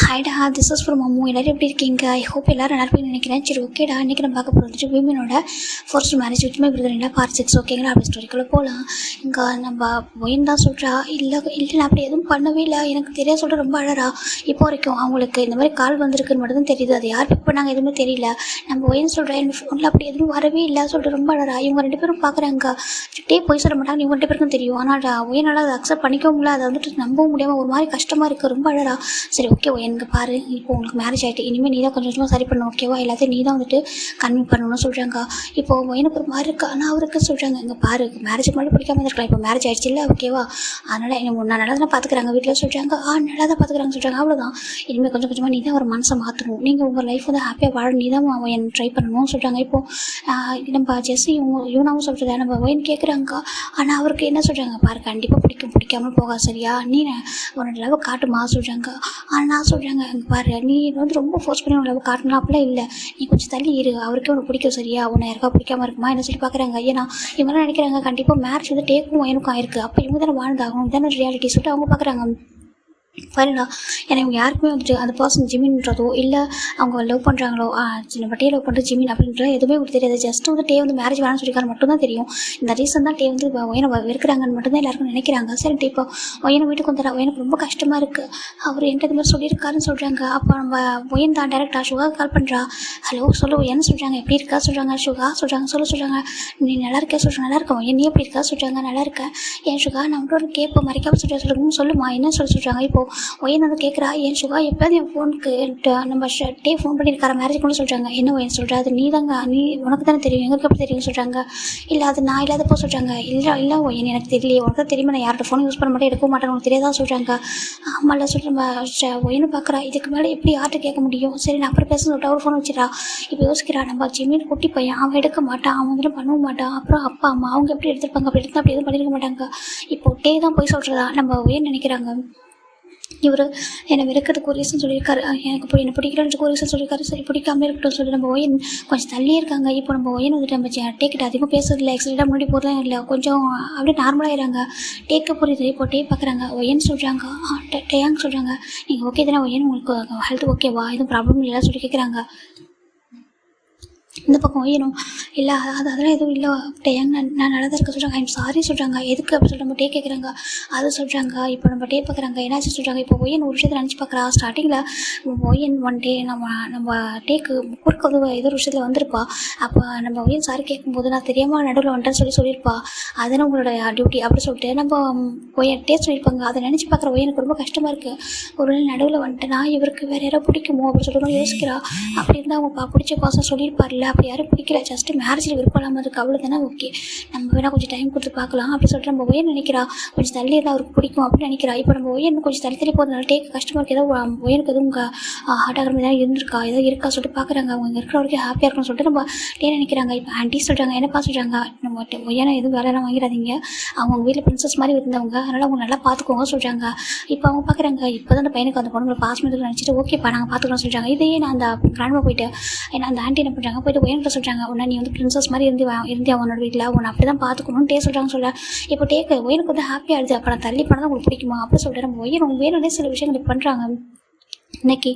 ஹாய்டா, this is from Ammu. எல்லோரும் எப்படி இருக்கீங்க? ஐ ஹோப் எல்லோரும் நல்லா இருப்பீங்கன்னு நினைக்கிறேன். சரி, ஓகேடா. இன்றைக்கி நம்ம பார்க்க போகிறது விமனோட ஃபர்ஸ்ட் மேரேஜ் வித்மே விருதுங்களா பார்ட் 6. ஓகேங்களா? அப்படி ஸ்டோரிக்குள்ளே போகலாம். இங்கே நம்ம ஒயின் தான் சொல்கிறா, இல்லை நான் அப்படி எதுவும் பண்ணவே இல்லை, எனக்கு தெரியாது சொல்கிற ரொம்ப அழறா. இப்போ வரைக்கும் அவங்களுக்கு இந்த மாதிரி கால் வந்திருக்குன்னு மட்டும் தான் தெரியுது. அது யார் பிக் பண்ணாங்க எதுவுமே தெரியல. நம்ம ஒயின் சொல்கிறேன், என் ஃபோனில் அப்படி எதுவும் வரவே இல்லை சொல்லிட்டு ரொம்ப அழறா. இவங்க 2 பேரும் பார்க்குறாங்க. சுட்டே போய் சொல்ல மாட்டாங்க, இவங்க 2 பேருக்கும் தெரியும். ஆனால் ஒயினால் அதை அக்செப்ட் பண்ணிக்கவும் இல்லை, அதை வந்துட்டு நம்பவும் முடியாமல் ஒரு மாதிரி கஷ்டமாக இருக்குது, ரொம்ப அழறா. சரி, ஓகே ஒயனுக்கு பாரு, இப்போ உங்களுக்கு மேரேஜ் ஆகிட்டு, இனிமேல் நீ தான் கொஞ்சம் கொஞ்சமாக சரி பண்ணணும், ஓகேவா? எல்லாத்தையும் நீ தான் வந்துட்டு கன்வின் பண்ணணும்னு சொல்கிறாங்க. இப்போது ஒயனுக்கு ஒரு மாதிரி இருக்குது. ஆனால் அவருக்கு சொல்கிறாங்க, இங்கே பாரு, மேரேஜுக்கு முன்னாடி பிடிக்காம இருக்கலாம், இப்போ மேரேஜ் ஆகிடுச்சு இல்லை, ஓகேவா? அதனால் நான் நல்லா தான் பார்த்துக்குறாங்க, வீட்டில் சொல்கிறாங்க. நல்லா தான் பார்த்துக்குறாங்க சொல்கிறாங்க. அவ்வளோதான், இனிமேல் கொஞ்சம் கொஞ்சமாக நீ தான் ஒரு மனசை மாற்றணும், நீங்கள் உங்கள் லைஃப் வந்து ஹாப்பியாக வாழ நீ தான் ஒயன் ட்ரை பண்ணணும்னு சொல்கிறாங்க. இப்போது நம்ம ஜெஸ்ஸி இவனாவும் சொல்கிறத நம்ம ஒயன் கேட்குறாங்க. ஆனால் அவருக்கு என்ன சொல்கிறாங்க, பாரு கண்டிப்பாக பிடிக்காமல் போகா, சரியா? நீ உன்னோட லவ் காட்டுமா சொல்கிறாங்க. ஆனால் நான் சொல்கிறாங்க, அங்கே பாரு, நீ வந்து ரொம்ப ஃபோர்ஸ் பண்ணி உன் லவ் காட்டணும் அப்படிலாம் இல்லை, நீ கொஞ்சம் தள்ளி இரு, அவருக்கே உனக்கு பிடிக்கும், சரியா? உன்னை யாருக்கா பிடிக்காம இருக்குமா என்ன சொல்லி பார்க்குறாங்க. ஏன்னா இவங்களாம் நினைக்கிறாங்க கண்டிப்பாக மேரேஜ் வந்து டேக்கும் எனக்கும் ஆயிருக்கு, அப்போ இவங்க தானே வாழ்ந்தாகும், தானே ரியாலிட்டி சொல்லிட்டு அவங்க பார்க்குறாங்க. பாருடா, ஏன்னா இவங்க யாருக்குமே வந்துட்டு அந்த பர்சன் ஜிமின்றதோ இல்லை அவங்க லவ் பண்ணுறாங்களோ, சின்ன பட்டியை லவ் பண்ணுறது ஜிமின் அப்படின்றத எதுவுமே உங்களுக்கு தெரியாது. ஜஸ்ட் வந்து டே வந்து மேரேஜ் வேணாம்னு சொல்லியிருக்காரு மட்டும்தான் தெரியும். இந்த ரீசன் தான் டே வந்து ஒயனை இருக்கிறாங்கன்னு மட்டும்தான் எல்லாருக்கும் நினைக்கிறாங்க. சரி, இப்போ ஒயனை வீட்டுக்கு வந்துடுறா, ஒயனுக்கு ரொம்ப கஷ்டமாக இருக்குது, அவர் என்கிட்ட இது மாதிரி சொல்லியிருக்காருன்னு சொல்கிறாங்க. அப்போ நம்ம ஒயன் தான் டேரெக்டாக சுகா கால் பண்ணுறா. ஹலோ சொல்லு ஒயன்னு சொல்கிறாங்க. எப்படி இருக்கா சொல்கிறாங்க. சுகா சொல்கிறாங்க, சொல்கிறாங்க, நீ நல்லா இருக்கே சொல்கிறாங்க. நல்லா இருக்கேன் ஒயன், நீ எப்படி இருக்கா சொல்கிறாங்க. நல்லா இருக்கேன். ஏன் சுகா, நான் மட்டும் ஒரு கேட்போம் மறைக்காமல் சொல்லுங்க, சொல்லுமா என்ன சொல்கிறாங்க. இப்போ ஒயன் வந்து கேட்குறா, என் சுகா எப்போது என் ஃபோனுக்கு நம்ம டே ஃபோன் பண்ணியிருக்கார மேரேஜ்க்குன்னு சொல்கிறாங்க. என்ன ஒயன் சொல்கிறா, அது நீ உனக்கு தானே தெரியும், எங்களுக்கு எப்படி தெரியும் சொல்கிறாங்க. இல்லை அது நான் இல்லாதப்போ சொல்கிறாங்க. இல்லை ஒயன், எனக்கு தெரியலையே, உனக்கு தான் தெரியுமா, நான் யார்கிட்ட ஃபோன் யூஸ் பண்ண மாட்டேன், எடுக்க மாட்டேன், உனக்கு தெரியாதா சொல்கிறாங்க. ஆமாம்ல சொல்கிறேன். ஒயனு பார்க்குறா, இதுக்கு மேலே எப்படி யார்கிட்ட கேட்க முடியும். சரி, நான் அப்புறம் பேச சொல்லிட்டு அவர் ஃபோன் வச்சிடறா. இப்போ யோசிக்கிறா, நம்ம ஜிமின் குட்டி பையன், அவன் எடுக்க மாட்டான், அவன் வந்துட்டு பண்ணவும் மாட்டான், அப்புறம் அப்பா அம்மா அவங்க எப்படி எடுத்துருப்பாங்க, அப்படி எடுத்து அப்படி எதுவும் பண்ணியிருக்க மாட்டாங்க. இப்போ டே தான் போய் சொல்கிறதா நம்ம ஒயன் நினைக்கிறாங்க. இவர் என்னை வெறுக்கிறதுக்கு ஒரு ரீசன் சொல்லியிருக்காரு, எனக்கு என்னை பிடிக்கலன்னு ஒரு ரீசன் சொல்லியிருக்காரு. சரி, பிடிக்காம இருக்கட்டும் சொல்லி நம்ம ஒயன் கொஞ்சம் தள்ளியே இருக்காங்க. இப்போ நம்ம ஒயன் வந்துட்டு நம்ம டேக்கிட்ட அதிகமாக பேசுறதில்ல, எக்ஸைட்டாக முன்னாடி போகிறதுலாம் இல்லை, கொஞ்சம் அப்படியே நார்மலாகிடுறாங்க. டேக்க புரியுது. இப்போ டே பார்க்குறாங்க. ஒயன் சொல்கிறாங்க, டேயாங்க சொல்கிறாங்க, நீங்கள் ஓகே தானே ஒயன், உங்களுக்கு ஹெல்த் ஓகேவா, எதுவும் ப்ராப்ளம் இல்லை சொல்லி கேட்குறாங்க. இந்த பக்கம் ஒயனும் இல்லை அதெல்லாம் எதுவும் இல்லை டேயாங்க, நான் நல்லா தான் இருக்க சொல்கிறாங்க. ஐம் சாரி சொல்கிறாங்க. எதுக்கு அப்படி சொல்லிட்டு நம்ம டே கேட்குறாங்க. அது சொல்கிறாங்க. இப்போ நம்ம டே பார்க்குறாங்க, என்னாச்சு சொல்கிறாங்க. இப்போ ஒயன் ஒரு விஷயத்தை நினச்சி பார்க்குறா. ஸ்டார்டிங்கில் ஒயன் ஒன் டே நம்ம டேக்கு குறுக்க வந்து ஏதோ ஒரு விஷயத்தில் வந்திருப்பா. அப்போ நம்ம ஒயன் சாரி கேட்கும்போது நான் தெரியாமல் நடுவில் வந்துட்டேன்னு சொல்லியிருப்பா. அதுன்னு உங்களோட டியூட்டி அப்படி சொல்லிட்டு நம்ம ஒயன் டே சொல்லியிருப்பாங்க. அதை நினச்சி பார்க்குற ஒயனுக்கு ரொம்ப கஷ்டமாக இருக்குது. ஒரு நாள் நடுவில் வந்துட்டேன்னா இவருக்கு வேறு யாரோ பிடிக்குமோ அப்படின்னு சொல்லிட்டு யோசிக்கிறா. அப்படி இருந்தால் அவங்க பிடிச்ச பாசம் சொல்லியிருப்பார்ல, அப்படி யாரும் பிடிக்கல, ஜஸ்ட்டு மேரேஜில் விருப்பம் இல்லாமல் இருக்குது, அவ்வளோ தானே, ஓகே நம்ம வேணால் கொஞ்சம் டைம் கொடுத்து பார்க்கலாம் அப்படி சொல்லிட்டு நம்ம ஒயன் நினைக்கிறா. கொஞ்சம் தள்ளி இருந்தால் அவருக்கு பிடிக்கும் அப்படின்னு நினைக்கிறா. இப்போ நம்ம ஒயன் கொஞ்சம் தள்ளி போகிறதுனால டேக்கு கஷ்டமாக இருக்குது. ஏதோ ஒயனுக்கு எதுவும் ஹார்ட் ஆகிற மாதிரி இருந்திருக்கா, ஏதோ இருக்கா சொல்லிட்டு பார்க்குறாங்க. அவங்க இருக்கிற வரைக்கும் ஹாப்பியாக இருக்கணும்னு சொல்லிட்டு நம்ம டே நினைக்கிறாங்க. இப்போ ஆண்டி சொல்கிறாங்க, என்னப்பா சொல்கிறாங்க, நம்ம ஒயனை எதுவும் வேலையெல்லாம் வாங்கிடாதீங்க, அவங்க வீட்டில் பிரின்சஸ் மாதிரி இருந்தவங்க, அதனால் அவங்க நல்லா பார்த்துக்கோங்க சொல்கிறாங்க. இப்போ அவங்க பார்க்குறாங்க, இப்போ தான் அந்த பையனுக்கு அந்த பொண்ணுங்களை பாஸ் பண்ணி நினச்சிட்டு ஓகேப்பா நாங்கள் பார்த்துக்கலாம் சொல்கிறாங்க. இதையே நான் அந்த கிராண்ட்மா போயிட்டு ஏன்னா அந்த ஆண்டி என்ன பண்ணுறாங்க, போய்ட்டு ஒயன்கிட்ட சொல்கிறாங்க, உன்னை நீ வந்து பிரின்சஸ் மாதிரி இருந்தே அவனோட வீட்டில் உன்னை அப்படி தான் பார்த்துக்கணும்னு டே சொல்கிறாங்க. இப்போ டேக்கு ஒயனுக்கு வந்து ஹாப்பியாக ஆகிடுது. அப்போ நான் தள்ளி பண்ணால் உங்களுக்கு பிடிக்குமா அப்படி சொல்லிட்டு நம்ம ஒயன் அவங்க வேணும்னே சில விஷயங்கள் பண்ணுறாங்க. இன்றைக்கி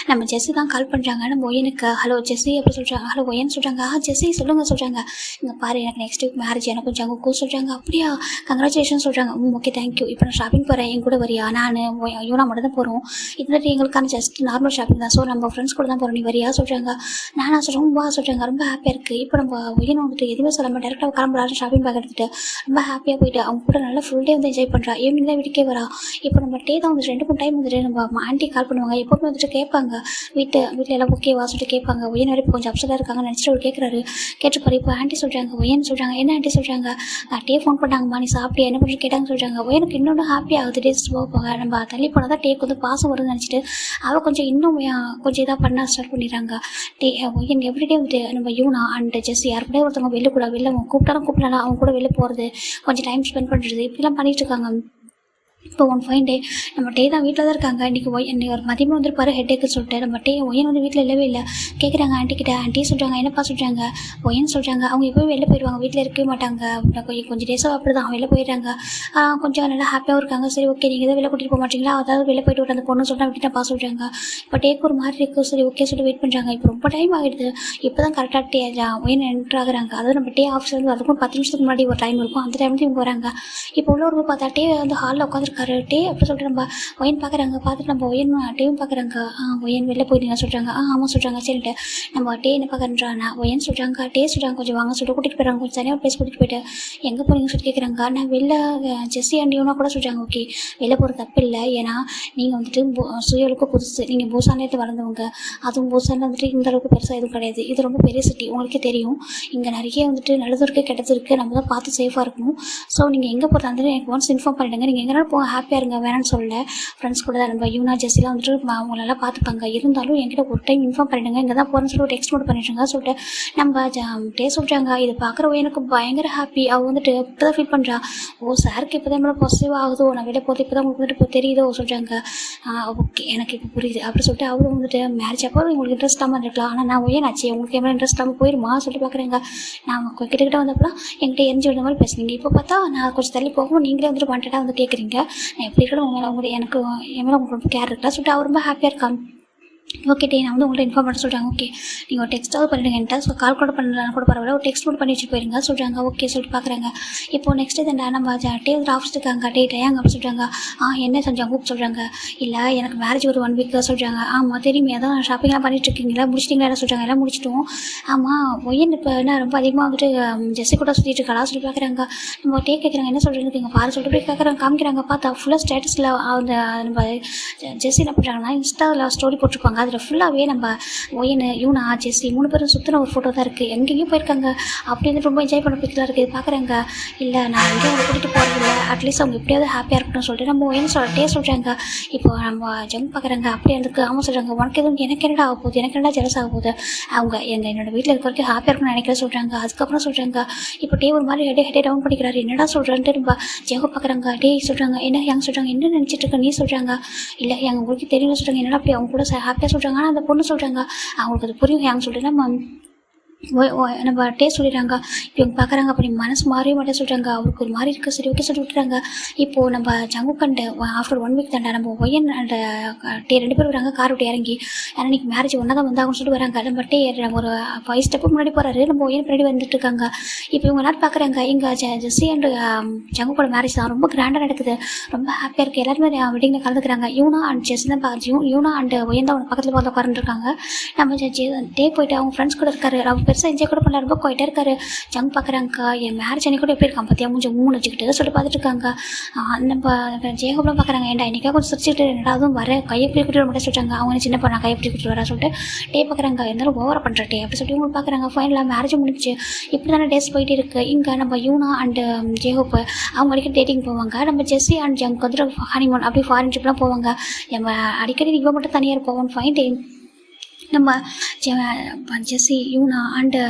நம்ம ஜெஸ்ஸி தான் கால் பண்ணுறாங்க. நம்ம ஒயனுக்கு ஹலோ ஜெஸ்ஸி அப்படி சொல்கிறாங்க. ஹலோ ஒயன் சொல்கிறாங்க. ஜெஸ்ஸி சொல்லுங்கள் சொல்கிறாங்க. இங்கே பாரு, எனக்கு நெக்ஸ்ட் வீக் மேரேஜ், எனக்கு கொஞ்சம் அங்கே சொல்கிறாங்க. அப்படியா, கங்க்ராச்சுலேஷன் சொல்கிறாங்க. Okay thank you. இப்போ நான் ஷாப்பிங் போகிறேன், என் கூட வரியா? நான் யூனா மட்டும் தான் போகிறோம், இதுலேட்டு எங்களுக்கான ஜஸ்ட் நார்மல் ஷாப்பிங் தான், ஸோ நம்ம ஃப்ரெண்ட்ஸ் கூட தான் போகிறோம், நீ வரியா சொல்கிறாங்க. நானா சொல்கிறேன் வா சொல்கிறாங்க. ரொம்ப ஹாப்பியாக இருக்குது. இப்போ நம்ம ஒயன் வந்துட்டு எதுவுமே சொல்லாமல் டேரெக்டாக கிளம்புறாரு ஷாப்பிங் பேக் எடுத்துகிட்டு. ரொம்ப ஹாப்பியாக போயிட்டு அவங்க கூட நல்லா ஃபுல் டே வந்து என்ஜாய் பண்ணுறா. ஈவினிங் தான் வீட்டுக்கே வரா. இப்போ நம்ம டே தான் வந்துட்டு 2-3 டைம் வந்துட்டு நம்ம ஆண்டி கால் பண்ணுவாங்க. எப்போவுமே வந்துட்டு கேட்பாங்க, வீட்டில் எல்லாம் ஓகேவா சொல்லிட்டு கேட்பாங்க. ஒயன் வரை இப்போ கொஞ்சம் அப்செட்டாக இருக்காங்கன்னு நினச்சிட்டு அவர் கேட்குறாரு. கேட்டுப்பாரு. இப்போ ஆண்டி சொல்கிறாங்க, ஒயன் சொல்கிறாங்க, என்ன ஆண்டி சொல்கிறாங்க, டே ஃபோன் பண்ணாங்கம்மா, நீ சாப்பிட்டியா என்ன பண்ணி கேட்டாங்க சொல்கிறாங்க. ஒயனுக்கு இன்னொன்று ஹாப்பி ஆகுது. டேஸ் போக நம்ம தள்ளி போனால் தான் டேக்கு வந்து பாசம் வருதுன்னு நினச்சிட்டு அவள் கொஞ்சம் இன்னும் கொஞ்சம் இதாக பண்ண ஸ்டார்ட் பண்ணிடுறாங்க. ஒயன் எவ்ரிடே வந்துட்டு நம்ம யூனா அண்ட் ஜெஸ்ஸி யார் கூட ஒருத்தவங்க வெளில அவங்க கூப்பிட்டாலும் அவங்க கூட வெளில போகிறது, கொஞ்சம் டைம் ஸ்பெண்ட் பண்ணுறது, இப்படிலாம் பண்ணிட்டு இருக்காங்க. இப்போ ஒன் ஃபைன் டே நம்ம டே தான் வீட்டில் தான் இருக்காங்க. இன்றைக்கி ஒரு மதியமாக வந்துருப்பாரு ஹெட்டேக்குன்னு சொல்லிட்டு. நம்ம ஒய்யன் வந்து வீட்டில் இல்லவே இல்லை. கேட்குறாங்க ஆண்டிக்கிட்ட. ஆண்டி சொல்கிறாங்க என்னப்பா சொல்கிறாங்க. ஒய்யன் சொல்கிறாங்க அவங்க எப்போயும் வெளில போயிடுவாங்க, வீட்டில் இருக்கவே மாட்டாங்க. கொஞ்சம் டேஸாக அப்படி தான் வெளில போயிடுறாங்க. கொஞ்சம் நல்லா ஹாப்பியாகவும் இருக்காங்க. சரி ஓகே நீங்கள் எதாவது வெளில கூட்டிகிட்டு போக மாட்டீங்களா, அதாவது வெளில போயிட்டு விட்டு அந்த பொண்ணு சொல்லிட்டு விட்டுட்டப்பா சொல்கிறாங்க. இப்போ டேக்கு ஒரு மாதிரி இருக்குது. சரி ஓகே சொல்லி வெயிட் பண்ணுறாங்க. இப்போ ரொம்ப டைம் ஆகிடுது. இப்போ தான் கரெக்டாக ஒய்யன் என்ட்ரு ஆகுறாங்க. அதாவது நம்ம ஆஃபீஸ் வந்து அதுக்கும் 10 நிமிஷத்துக்கு முன்னாடி ஒரு டைம் இருக்கும். அந்த டைம் இவங்க வராங்க. இப்போ உள்ளவங்க பார்த்தா வந்து ஹாலில் உட்காந்துருக்காரு. அப்படி சொல்லிட்டு நம்ம ஒயன் பார்க்குறாங்க. பார்த்துட்டு நம்ம டேவும் பார்க்குறாங்க. ஒயன் வெளில போயிட்டீங்க சொல்கிறாங்க. ஆமாம் சொல்கிறாங்க. சரிட்டு நம்ம என்ன பார்க்குறான்னா ஒயன் சொல்கிறாங்க. சொல்கிறாங்க கொஞ்சம் வாங்க சொல்லிட்டு கூட்டிகிட்டு போயிடுறாங்க. கொஞ்சம் தனியாக பேசி கூட்டிகிட்டு போயிட்டு எங்கே போகிறீங்கன்னு சொல்லி கேட்குறாங்க. நான் வெளில ஜெஸ்ஸி ஆண்டியோனா கூட சொல்கிறாங்க. ஓகே வெளில போகிற தப்பு இல்லை, ஏன்னா நீங்கள் வந்துட்டு சுயலுக்கு புதுசு, நீங்கள் பூசானேட்டு வளர்ந்தவங்க. அதுவும் பூசானில் வந்துட்டு இந்த அளவுக்கு பெருசாக எதுவும் கிடையாது. இது ரொம்ப பெரிய சிட்டி, உங்களுக்கே தெரியும். இங்கே நிறைய வந்துட்டு நல்லதும் இருக்குது கெட்டதும் இருக்குது. நம்ம தான் பார்த்து சேஃபாக இருக்கணும். ஸோ நீங்கள் எங்கே போகிறதா எனக்கு ஒன்ஸ் இன்ஃபார்ம் பண்ணிவிடுங்க. நீங்கள் எங்கேனாலும் ஹாப்பியாக இருங்க, வேணான்னு சொல்லலை. ஃப்ரெண்ட்ஸ் கூட தான் நம்ம யூனா ஜெஸ்ஸிலாம் வந்துட்டு அவங்களெல்லாம் பார்த்துப்பாங்க. இருந்தாலும் என்கிட்ட ஒரு டைம் இன்ஃபார்ம் பண்ணிவிடுங்க. இங்கே தான் போகிறேன்னு சொல்லி ஒரு டெக்ஸ்ட் மட்டும் பண்ணிட்டுருங்க சொல்லிட்டு நம்ம சொல்கிறாங்க. இது பார்க்குறவ எனக்கு பயங்கர ஹாப்பி. அவள் வந்துட்டு இப்போ தான் ஃபீல் பண்ணுறா. ஓ சாருக்கு இப்போ தான் நம்மளை பாசிட்டிவ் ஆகுதோ, நான் வெளில போகிறது இப்போ தான் உங்களுக்கு வந்துட்டு இப்போ தெரியுதோ சொல்கிறாங்க. ஓகே எனக்கு இப்போ புரியுது அப்படி சொல்லிட்டு அவரும் வந்துட்டு மேரேஜ் அப்போ உங்களுக்கு இன்ட்ரெஸ்ட்டாக இருக்கலாம். ஆனால் நான் ஏன்னாச்சு உங்களுக்கு எவ்வளோ இன்ட்ரெஸ்ட்டாக போயிருமா சொல்லிட்டு பார்க்குறேங்க. நான் கிட்ட வந்தப்பலாம் என்கிட்ட எரிஞ்சு விட மாதிரி பேசுனீங்க. இப்போ பார்த்தா நான் கொஞ்சம் தள்ளி போகும், நீங்களே வந்துட்டு வாண்டடாக வந்து கேட்குறீங்க. நான் எப்படி இருக்கணும் உங்களுக்கு எனக்கு என் மேலே உங்களுக்கு ரொம்ப கேர் இருக்குல்ல சொல்லிட்டு அவர் ரொம்ப ஹாப்பியாக இருக்காங்க. ஓகே டே நான் வந்து உங்கள்கிட்ட இன்ஃபார்ம் பண்ண சொல்கிறாங்க. ஓகே நீங்கள் ஒரு டெக்ஸ்ட்டாவது பண்ணிடுங்க என்கிட்ட. ஸோ கால் கூட பண்ணலாம் கூட பரவாயில்ல, ஒரு டெக்ஸ்ட் மட்டும் பண்ணி வச்சுட்டு போயிருங்க சொல்கிறாங்க. ஓகே சொல்லிட்டு பார்க்குறாங்க. இப்போது நெக்ஸ்ட் இதுண்டா நம்ம டே வந்து ஆஃபீஸ் இருக்காங்க. டேங்க அப்படி சொல்கிறாங்க. என்ன செஞ்சாங்க கூப்பிட்டு சொல்கிறாங்க. இல்லை எனக்கு மேரேஜ் ஒரு 1 வீக் தான் சொல்கிறாங்க. ஆமாம் தெரியுமே, அதான் ஷாப்பிங்லாம் பண்ணிட்டுருக்கீங்களா, முடிச்சிட்டிங்களா என்ன சொல்கிறாங்க. எல்லாம் முடிச்சிட்டோம். ஆமாம் ஒய்யன் இப்போ என்ன ரொம்ப அதிகமாக வந்துட்டு ஜெஸ்ஸி கூட சுற்றிட்டு இருக்காளா சொல்லி பார்க்குறாங்க. நம்ம டே கேட்குறாங்க என்ன சொல்கிறீங்க நீங்கள் பாரு சொல்லிட்டு போய் கேட்குறாங்க. காமிக்கிறாங்க. பார்த்தா ஃபுல்லாக ஸ்டேட்டஸில் அந்த நம்ம ஜெஸ்ஸி என்ன பண்ணுறாங்கன்னா இன்ஸ்டாவில் ஸ்டோரி போட்டிருப்பாங்க. அதில் ஃபுல்லாகவே நம்ம ஒயன் யூனா ஜெஸ்ஸி 3 பேரும் சுற்றின ஒரு ஃபோட்டோ தான் இருக்குது. எங்கேயும் போயிருக்காங்க. அப்படி வந்து ரொம்ப என்ஜாய் பண்ண பிக்லாம் இருக்குது. பார்க்குறாங்க. இல்லை நான் எங்கேயும் அவங்க கூட்டிகிட்டு போகிறதில்ல, அட்லீஸ்ட் அவங்க எப்படியாவது ஹாப்பியாக இருக்கணும்னு சொல்லிட்டு நம்ம ஒயன் சொல்கிறாங்க. இப்போ நம்ம ஜங் பார்க்குறாங்க. அப்படியே அதுக்கு ஆமாம் சொல்கிறாங்க. உனக்கு எதுவும் எனக்கு என்னடா ஆக போகுது, எனக்கு என்னடா ஜெலஸ் ஆக போகுது, அவங்க என்னோட வீட்டில் இருக்க வரைக்கும் ஹாப்பியாக இருக்கணும்னு நினைக்கிற சொல்கிறாங்க. அதுக்கப்புறம் சொல்கிறாங்க. இப்போ ஒரு மாதிரி ஹெட்டே டவுன் பண்ணிக்கிறாரு. என்னடா சொல்கிறான்ட்டு நம்ம ஜெகோ பார்க்குறாங்க. சொல்கிறாங்க என்ன எங்க சொல்கிறாங்க, என்ன நினச்சிட்டு இருக்க நீ சொல்கிறாங்க. இல்லை எங்கள் உங்களுக்கு தெரியும்னு சொல்கிறாங்க. என்னடா அப்படி அவங்க கூட ஹாப்பியாக சொல்கிறாங்க. ஆனால் அந்த பொண்ணு சொல்கிறாங்க அவங்களுக்கு அது புரியும் ஏங்க சொல்லிட்டு நம்ம சொல்லிடுறாங்க. இப்போ இவங்க பார்க்குறாங்க. அப்படி மனசு மாறிய மாட்டே சொல்கிறாங்க. அவருக்கு ஒரு மாதிரி இருக்குது. சரி ஓகே சொல்லி விட்டுறாங்க. இப்போது நம்ம ஜங்குக்கண்டு ஆஃப்டர் 1 வீக் தாண்டா நம்ம ஒயன் அண்ட் 2 பேர் வராங்க கார் விட்டு இறங்கி. ஏன்னா இன்றைக்கி மேரேஜ் ஒன்றா தான் வந்தாங்கன்னு சொல்லிட்டு வராங்க. நம்ம ஒரு 5 ஸ்டெப்பு முன்னாடி போகிறாரு. நம்ம ஒயன் பின்னாடி வந்துட்டு இருக்காங்க. இப்போ இவங்க எல்லாரும் பார்க்குறாங்க. இங்கே ஜெஸ்ஸி அண்ட் ஜங்குக்கோட மேரேஜ் தான் ரொம்ப கிராண்டாக நடக்குது. ரொம்ப ஹாப்பியாக இருக்குது. எல்லாருமே வெட்டிங்கில் கலந்துக்கிறாங்க. யூனா அண்ட் ஜெஸ்ஸி தான் யூனா அண்ட் ஒயன் தான் அவங்க பக்கத்தில் பார்த்து உட்காந்துருக்காங்க. நம்ம போயிட்டு அவங்க ஃப்ரெண்ட்ஸ் கூட இருக்காரு. அவங்க பெருசாக என்ஜாய் கூட பண்ணல, ரொம்ப குவாய்ட்டாக இருக்காரு. ஜங் பார்க்குறாங்க. என் மேரேஜ் அன்றைக்கி கூட எப்படி இருக்கான் பார்த்தியா, கொஞ்சம் 3 வச்சுக்கிட்டு சொல்லிட்டு பார்த்துட்டு இருக்காங்க. நம்ம ஜெயகோப்லாம் பார்க்குறாங்க. ஏன்டா இன்றைக்கா கொஞ்சம் சிரிச்சுட்டு என்னடா அதுவும் வர கையை பிடி கூட்டிட்டு மட்டும் சொல்கிறாங்க. அவங்க சின்ன பொண்ணா கையை பிடி கூட்டிட்டு வரா சொல்லிட்டு பார்க்குறாங்க. இருந்தாலும் ஓவராக பண்ணுற அப்படி சொல்லிட்டு இவங்க பார்க்குறாங்க. ஃபைனலாக மேரேஜ் முடிஞ்சிச்சு. இப்படி தானே டேஸ் போயிட்டு இருக்குது. இங்கே நம்ம யூனா அண்டு ஜெயகோப் அவங்க அடிக்கடி டேட்டிங் போவாங்க. நம்ம ஜெஸ்ஸி அண்ட் ஜங் வந்துட்டு ஹனிமூன் அப்படி ஃபாரின் ட்ரிப்லாம் போவாங்க. நம்ம அடிக்கடி இவங்க மட்டும் தனியாக இருப்போம். ஃபைன் டே நம்ம ஜெஸ்ஸி யூனா அண்டு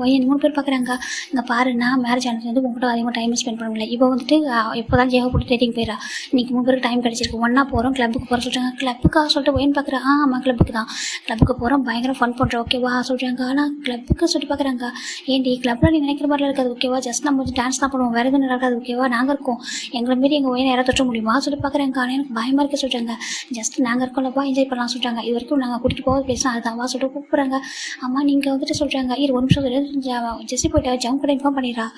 ஒயன் 3 பேர் பார்க்குறாங்க. இங்கே பாருன்னா மேரேஜ் ஆனது வந்து உங்கள்கிட்ட அதிகமாக டைம் ஸ்பெண்ட் பண்ண முடியல. இப்போ வந்துட்டு இப்போ தான் ஜெயகோ போட்டு டேட்டிங் போயிடா. இன்றைக்கி 3 பேருக்கு டைம் கிடச்சிருக்கு. ஒன்றா போகிறோம், கிளப்புக்கு போகிற சொல்கிறாங்க. கிளப்புக்காக சொல்லிட்டு ஒயன் பார்க்குறேன். ஆமாம் கிளப்புக்கு தான், கிளப்புக்கு போகிறோம், பயங்கர ஃபன் பண்ணுறோம் ஓகேவா சொல்கிறாங்க. ஆனால் கிளப்புக்கு சொல்லி பார்க்குறாங்க. ஏன்டி கிளப்பில் நீ நினைக்கிற மாதிரிலாம் இருக்காது ஓகேவா, ஜஸ்ட் நம்ம வந்து டான்ஸ் தான் பண்ணுவோம், வேறு எதுவும் நடக்காது ஓகேவா, நாங்கள் இருக்கோம், எங்களை மாரி எங்கள் ஒயனை யாராவது தொட்ட முடியுமா சொல்லி பார்க்குறாங்க. ஆனால் எனக்கு பயமாக இருக்க சொல்கிறாங்க. ஜஸ்ட் நாங்கள் இருக்கோம்லப்பா, என்ஜாய் பண்ணலாம் சொல்கிறாங்க. இது வரைக்கும் நாங்கள் கூட்டிகிட்டு போக பேசலாம் அதுதான்வா சொல்லிட்டு கூப்பிட்றாங்க. அம்மா நீங்கள் வந்துட்டு சொல்கிறாங்க. ஒரு நிமிஷம் ஜெஸ்ஸி போய்ட்டு ஜங் கூட இன்ஃபார்ம் பண்ணிடுறா.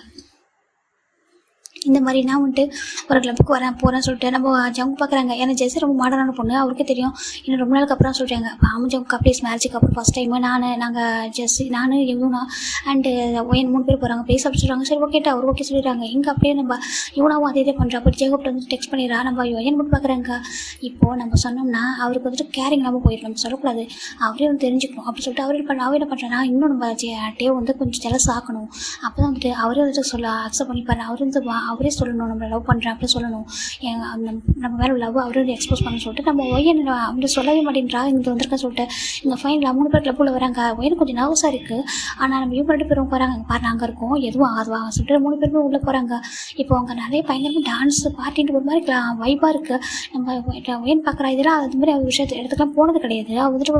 இந்த மாதிரி நான் வந்துட்டு ஒரு கிளப்புக்கு போகிறேன்னு சொல்லிட்டு நம்ம ஜங் பார்க்குறாங்க. ஏன்னா ஜெஸ்ஸி ரொம்ப மாடர்னான பொண்ணு, அவருக்கே தெரியும். இன்னும் ரொம்ப நாளுக்கு அப்புறம் சொல்கிறாங்க. ஆமாம் ஜங் கப்ளீஸ் மேரேஜுக்கு அப்புறம் ஃபஸ்ட் டைம் நாங்கள் ஜெஸ்ஸி யூனா அண்டு ஒயன் 3 பேர் போகிறாங்க ப்ளீஸ் அப்படி சொல்கிறாங்க. சரி ஓகேட்டா அவர் ஓகே சொல்லிடுறாங்க. இங்கே அப்படியே நம்ம யூனாவும் அதே பண்ணுறா. அப்படி ஜெகோப்ட்ட வந்து டெக்ஸ்ட் பண்ணிடுறா. நம்ம ஒயன் மட்டும் பார்க்குறாங்க. இப்போது நம்ம சொன்னோம்னா அவருக்கு வந்துட்டு கேரிங் இல்லாமல் போயிடும், நம்ம சொல்லக்கூடாது, அவரே வந்து தெரிஞ்சுக்கணும் அப்படி சொல்லிட்டு அவர் என்ன பண்ணுறேன்னா இன்னும் நம்ம டே வந்து கொஞ்சம் ஜெலஸ் ஆக்கணும். அப்போ தான் வந்துட்டு அவரே வந்துட்டு அக்செப்ட் பண்ணிப்பாரு. அவர் வந்து அவரே சொல்லணும் நம்ம லவ் பண்ணுறேன் அப்படி சொல்லணும். நம்ம மேலே லவ் அவரே எக்ஸ்போஸ் பண்ண சொல்லிட்டு நம்ம ஒய்யன் அப்படி சொல்லவே மாட்டேன்றா இங்கே வந்திருக்கேன் சொல்லிட்டு இங்கே ஃபைனில் 3 பேர் கிளப்பில் வராங்க. ஒய்யன் கொஞ்சம் நர்வஸாக இருக்குது. ஆனால் நம்ம இவங்க 2 பேரும் போகிறாங்க பாரு அங்கே இருக்கோம் எதுவும் ஆகுவாங்க சொல்லிட்டு 3 பேருமே உள்ளே போகிறாங்க. இப்போ அங்கே நிறைய பயங்கரமாக டான்ஸ் பார்ட்டின்ட்டு ஒரு மாதிரி வைப்பாக இருக்குது. நம்ம ஒய்யன் பார்க்குறா இதெல்லாம் அது மாதிரி அவர் விஷயத்தை இடத்துக்குலாம் போனது கிடையாது. அவள் வந்துட்டு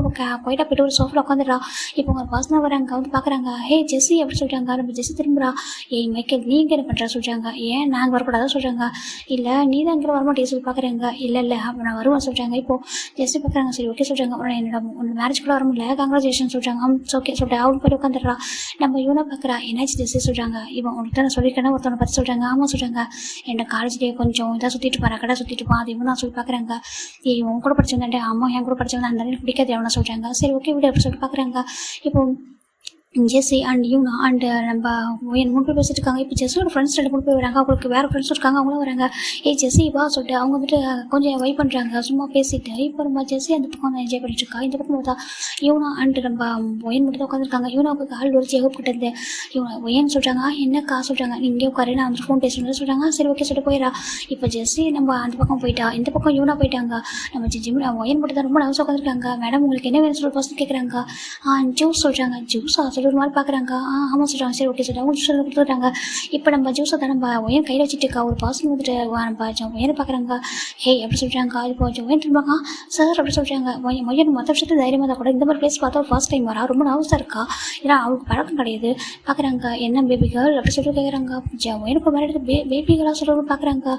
போயிட்டா போய்ட்டு ஒரு சோஃபில் உட்காந்துடுறா. இப்போ அவங்க பர்சனாக வராங்க வந்து பார்க்குறாங்க. ஹே ஜெஸ்ஸி அப்படி சொல்கிறாங்க. நம்ம ஜெஸ்ஸி திரும்புறா. ஏய் மைக்கேல் நீங்கள் என்ன பண்ணுறா சொல்கிறாங்க. ஏன் நாங்கள் வரக்கூடாதான் சொல்கிறாங்க. இல்லை நீ தான் இங்கே வரமாட்டேன் சொல்லி பார்க்குறாங்க. இல்லை நான் வருவேன் சொல்கிறாங்க. இப்போது ஜெஸ்ஸி பார்க்குறாங்க. சரி ஓகே சொல்கிறாங்க. என்னோட மேரேஜ்குள்ளே வர முடியல கங்க்ராச்சுலேஷன் சொல்கிறாங்க. ஓகே சொல்லிட்டு அவளுக்கு போய்ட்டு உட்காந்துடுறா. நம்ம இவனை பார்க்குறா. என்னாச்சு ஜெஸ்ஸி சொல்கிறாங்க. இவன் உனக்கு நான் சொல்லியிருக்கேன்னா ஒருத்தவனை பற்றி சொல்கிறாங்க. ஆமாம் சொல்கிறாங்க. என்னோட காலேஜ்லேயே கொஞ்சம் இதாக சுற்றிட்டு போகிறா கடை சுற்றிட்டு போவான் அது இவன் தான் சொல்லி பார்க்குறாங்க. ஏய் உன் கூட படிச்சிருந்தாண்டே அம்மா என் கூட படிச்சிருந்தா அந்த பிடிக்காது எவனா சொல்கிறாங்க. சரி ஓகே விட அப்படி சொல்லிட்டு பார்க்குறாங்க. இப்போ ஜெஸ்ஸி அண்ட் யூனா அண்ட் நம்ம 3 பேர் பேசிட்டு இருக்காங்க. இப்போ ஜெஸ்ஸியோட ஃப்ரெண்ட்ஸ் 2 பேர் வராங்க. அவங்களுக்கு வேறு ஃப்ரெண்ட்ஸ் இருக்காங்க அவங்களும் வராங்க. ஜெஸ்ஸி வா சொல்லிட்டு அவங்க வந்துட்டு கொஞ்சம் வைப் பண்ணுறாங்க சும்மா பேசிட்டு. இப்போ நம்ம ஜெஸ்ஸி அந்த பக்கம் வந்து என்ஜாய் பண்ணிட்டு இருக்கா. இந்த பக்கம் பார்த்தா யூனா அண்ட் நம்ம ஒயன் மட்டும் தான் உட்காந்துருக்காங்க. யூனாவுக்கு கால் ஒரு ஏகப்பட்டது. ஒயன் சொல்கிறாங்க என்னக்கா சொல்கிறாங்க. நீ இங்கே உட்காரு நான் வந்து ஃபோன் பேசுகிறேன் சொல்கிறாங்க. சரி ஓகே சொல்லிட்டு போயிடா. இப்போ ஜெஸ்ஸி நம்ம அந்த பக்கம் போயிட்டா. இந்த பக்கம் யூனா போயிட்டாங்க. நம்ம ஒயன் மட்டும் தான் ரொம்ப நவசம் உட்காந்துருக்காங்க. மேடம் உங்களுக்கு என்ன வேணும் சொல்லி பர்சன் கேட்குறாங்க. ஜூஸ் சொல்கிறாங்க. ஜூஸா சொல்லி ஒரு மாதிரி பார்க்குறாங்க. ஆமாம் சொல்கிறாங்க. சரி ஓகே சொல்கிறாங்க. அவங்க ஜூஸ் கொடுத்துட்டாங்க. இப்போ நம்ம ஜூஸை தான் நம்ம ஒயன் கையில் வச்சுட்டு இருக்கா. ஒரு பர்சன் வந்துட்டு நம்ம ஒயனை பார்க்குறாங்க. ஹே அப்படி சொல்கிறாங்க. இப்போ ஒயன் திரும்பாங்க. சார் அப்படி சொல்கிறாங்க. ஒயன் மற்ற விஷயத்தை தைரியமாக தான் கூட இந்த மாதிரி பிளேஸ் பார்த்தா ஃபர்ஸ்ட் டைம் வரா ரொம்ப நர்வஸாக இருக்கா. ஏன்னா அவளுக்கு பழக்கம் கிடையாது. பார்க்குறாங்க. என்ன பேபி கேர்ள் அப்படி சொல்லிட்டு கேட்குறாங்க. ஒயனுக்கு மாதிரி எடுத்து பேபி கேர்ளாக சொல்கிறவங்க பார்க்குறாங்க.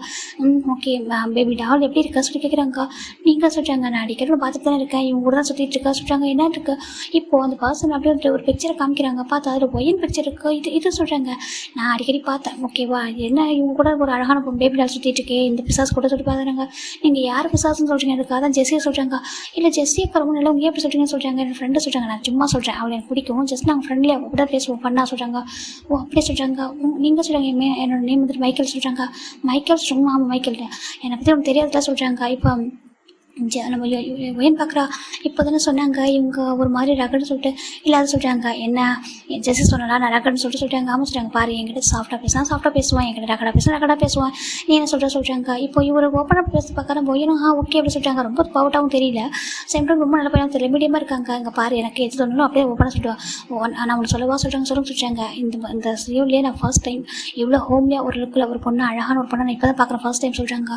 ஓகே பேபி டால் எப்படி இருக்கா சொல்லி கேட்குறாங்க. நீங்கள் சொல்கிறாங்க. நான் அடிக்கடி பார்த்துட்டு தானே இருக்கேன் இவங்க கூட தான் சுற்றிட்டு இருக்கா சொல்கிறாங்க. என்ன இருக்குது இப்போது அந்த பர்சன் அப்படியே வந்துட்டு ஒரு பிக்சரை காமிக்கிறாங்க. பார்த்தா அதில் ஒயன் பிக்சர் இருக்குது. இது சொல்கிறாங்க. நான் அடிக்கடி பார்த்தேன் ஓகேவா என்ன இவங்க கூட ஒரு அழகான பேபி டால் சுற்றிட்டு இருக்கே இந்த பிசாஸ் கூட சொல்லி பார்க்குறாங்க. நீங்கள் யார் பிசாஸ்ன்னு சொல்கிறீங்க அதுக்காக தான் ஜெஸ்ஸியை சொல்கிறாங்க. இல்லை ஜெஸ்ஸியை ரொம்ப நல்லா உங்க எப்படி சொல்கிறீங்கன்னு சொல்கிறாங்க. என் ஃப்ரெண்டு சொல்கிறாங்க. நான் சும்மா சொல்கிறேன் அவளை எனக்கு பிடிக்கும் ஜஸ்ட் நாங்கள் ஃப்ரெண்ட்லியாக அவங்க கூட பேசுவோம் பண்ணா சொல்கிறாங்க. ஓ அப்படியே சொல்கிறாங்க. நீங்கள் சொல்கிறாங்க என்னோட நேம் வந்துட்டு மைக்கேல் சொல்கிறாங்க. மைக்கேல் சும்மா ஆமாம் மைக்கேல் என்னை பற்றி உனக்கு தெரியாதுதான் சொல்கிறாங்க. இப்போ நம்ம ஒயன் பார்க்குறா. இப்போ தானே சொன்னாங்க இவங்க ஒரு மாதிரி ரகன்னு சொல்லிட்டு இல்லாத சொல்கிறாங்க. என்ன ஜெஸ்ஸி சொன்னா நான் ரகன்னு சொல்லிட்டாங்க. ஆமாம் சொல்கிறாங்க. பாரு என்கிட்ட சாஃப்டாக பேசுவான் என்கிட்ட ரகடாக பேசுவான் நீ என்ன சொல்கிறாங்க. இப்போ இவர் ஓப்பனாக பேச பார்க்குற ஒயனும் ஓகே அப்படி சொல்கிறாங்க. ரொம்ப பவர்ட்டாகவும் தெரியல சேம் டைம் ரொம்ப நல்ல பையன் தெரியல மீடியமாக இருக்காங்க. இங்கே பாரு எனக்கு எது தோணலும் அப்படியே ஓப்பனாக சொல்லுவான். நான் உங்களுக்கு சொல்லவா சொல்கிறாங்க. இந்த சீரியல்லேயே நான் ஃபர்ஸ்ட் டைம் இவ்வளோ ஹோம்லியாக ஒரு லுக்கில் ஒரு பொண்ணு அழகான ஒரு பொண்ணை நான் இப்போ தான் பார்க்குறேன் ஃபர்ஸ்ட் டைம் சொல்கிறாங்க.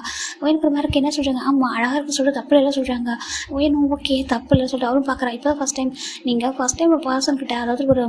ஒயனுக்கு ஒரு மாதிரி என்ன சொல்கிறாங்க. ஆமாம் அழகாக இருக்கு சொல்லிட்டு தப்பு இல்லை சொல்கிறாங்க. ஒயனும் ஓகே தப்பு இல்லை சொல்லிட்டு அவரும் பார்க்குறா. இப்போ தான் ஃபஸ்ட் டைம் நீங்கள் ஃபஸ்ட் டைம் ஒரு பர்சன் கிட்ட அதாவது ஒரு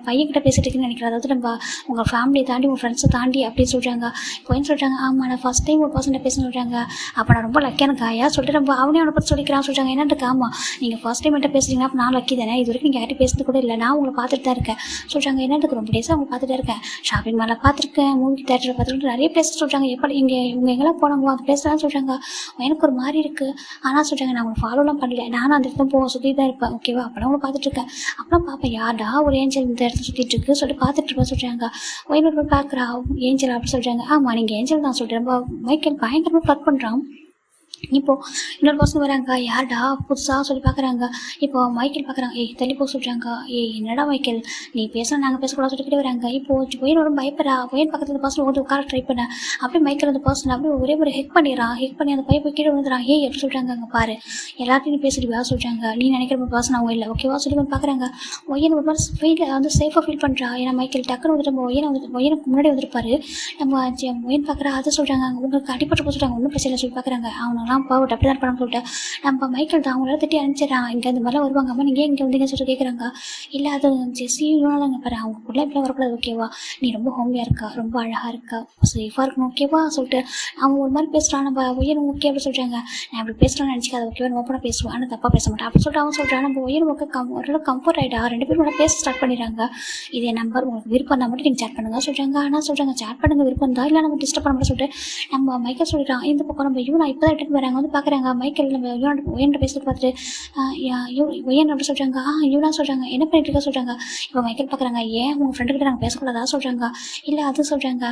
பையன்கிட்ட பேசிட்டு இருக்குன்னு நினைக்கிறேன். அதாவது நம்ம உங்கள் ஃபேமிலியை தாண்டி உங்கள் ஃப்ரெண்ட்ஸை தாண்டி அப்படின்னு சொல்கிறாங்க. ஒயன் சொல்கிறாங்க. ஆமாம் நான் ஃபஸ்ட் டைம் ஒரு பர்சன்ட்ட பேச சொல்கிறாங்க. அப்போ நான் ரொம்ப லக்கியான காயா சொல்லிட்டு நம்ம அவனை பற்றி சொல்லிக்கிறான் சொல்கிறாங்க. என்னன்ட்டு ஆமாம் நீங்கள் ஃபஸ்ட் டைம் என்கிட்ட பேசுறீங்கன்னா அப்போ நான் லக்கி தானே இது வரைக்கும் நீங்கள் யார்கிட்ட பேசுறது கூட இல்லை நான் உங்களை பார்த்துட்டு தான் இருக்கேன் சொல்கிறாங்க. என்னன்ட்டு ரொம்ப டேஸாக அவங்க பார்த்துட்டு இருக்கேன் ஷாப்பிங் மாலில் பார்த்துருக்கேன் மூவி தேட்டரில் பார்த்துட்டு நிறைய பிளேஸ் சொல்கிறாங்க. எப்படி இவங்க எங்கெல்லாம் போனாங்களோ அந்த பிளேஸ்லாம் சொல்கிறாங்க. எனக்கு ஒரு மாதிரி இருக்குது ஆனால் சொல்கிறாங்க நான் உங்களுக்கு ஃபாலோலாம் பண்ணல நானும் அந்த இடத்துல போக சுற்றி தான் இருப்பேன் ஓகேவா. அப்போலாம் உங்களை பார்த்துட்ருக்கேன் அப்புறம் பார்ப்பேன் யார்டா ஒரு ஏஞ்சல் இந்த இடத்துல சுற்றிட்டு இருக்கு சொல்லிட்டு பார்த்துட்ருப்பேன் சொல்கிறாங்க. ஒய்னு பார்க்குறா ஏஞ்சல் அப்படி சொல்கிறாங்க. ஆமாம் நீங்கள் ஏஞ்சல் தான் சொல்கிறேன். ரொம்ப மைக்கேல் பயங்கரமாக ஃப்ளட் பண்ணுறான். இப்போது இன்னொரு பர்சன் வராங்க. யார்டா புதுசாக சொல்லி பார்க்குறாங்க. இப்போ மைக்கேல் பார்க்குறாங்க. தள்ளி போக சொல்கிறாங்க. என்னடா மைக்கேல் நீ பேசலாம் நாங்கள் பேசக்கூடாது சொல்லிக்கிட்டே வராங்க. இப்போது ஒயன் ஒரு பயப்படுறா. ஒயன் பக்கத்தில் அந்த பர்சன் வந்து உட்கார ட்ரை பண்ணேன். அப்படியே மைக்கேல் அந்த பர்சன் அப்படியே ஒரே ஒரு ஹெக் பண்ணிடுறான். ஹெக் பண்ணி அந்த பையன் போய் கீழே விழுந்துறான். எப்படி சொல்கிறாங்க. அங்கே பாரு எல்லாத்தையும் நீ பேசிடுவா சொல்கிறாங்க. நீ நினைக்கிற ஒரு பர்சன் அவங்க இல்லை ஓகேவா சொல்லி வந்து பார்க்குறாங்க. ஒயன் ஒரு மாதிரி ஃபீல் வந்து சேஃபாக ஃபீல் பண்ணுறா. ஏன்னா மைக்கேல் டக்குன்னு வந்துட்டு நம்ம ஒயனுக்கு முன்னாடி வந்துருப்பாரு. நம்ம ஒயன் பார்க்குறா அதை சொல்கிறாங்க. உங்களுக்கு அடிப்பட்டு போக சொல்கிறாங்க. ஒன்றும் பிரச்சனை சொல்லி பார்க்குறாங்க. அவங்களாம் பாவட்டு அப்படி தான் படம் சொல்லிட்டு நம்ம மைக்கேல் தான் அவங்களால திட்டி அனுப்பிச்சிடறான். இங்கே அந்த மாதிரிலாம் வருவாங்க. அம்மா நீங்கள் இங்கே வந்தீங்க சொல்லிட்டு கேட்குறாங்க. இல்லை அது ஜெஸ்ஸியும் தாங்க பாரு அவங்க கூட இப்படிலாம் வரக்கூடாது ஓகேவா. நீ ரொம்ப ஹோமியாக இருக்கா ரொம்ப அழகாக இருக்கா சேஃபாக இருக்கணும் ஓகேவா சொல்லிட்டு அவங்க ஒரு மாதிரி பேசுகிறான். நம்ம ஒயன் ஓகே அப்படி சொல்கிறாங்க. நான் அப்படி பேசுகிறான்னு நினச்சிக்காது ஓகேவா நம்ம ஓப்பனாக பேசுவேன் ஆனால் தப்பாக பேச மாட்டேன் அப்படி சொல்லிட்டு அவன் சொல்கிறான். நம்ம ஒயன் ஓரளவு கம்ஃபர்ட் ஆகிட்டா 2 பேரும் நல்லா பேச ஸ்டார்ட் பண்ணிடுறாங்க. இதே நம்பர் உங்களுக்கு விருப்பம் தான் மட்டும் நீங்கள் சேட் பண்ணுங்க சொல்கிறாங்க. ஆனால் சொல்கிறாங்க சேட் பண்ணுங்க விருப்பம் தான் இல்லை நம்ம டிஸ்டர்ப் பண்ண மட்டும் சொல்லிட்டு நம்ம மைக்கேல் சொல்லிடுறான். இந்த பக்கம் நம்ம நான் இப்போ தான் ரிட்டர்ன் வராங்க. வந்து பார்க்குறாங்க மைக்கேல் நம்ம ஒயன்ட்ட பேசுறது பார்த்துட்டு ஒயன் அப்படி சொல்கிறாங்க. இவனா சொல்கிறாங்க என்ன பண்ணிட்டு இருக்க சொல்கிறாங்க. இப்போ மைக்கேல் பார்க்குறாங்க ஏன் உங்கள் ஃப்ரெண்டுக்கிட்ட நாங்கள் பேசக்கூடாதா சொல்கிறாங்க. இல்லை அது சொல்கிறாங்க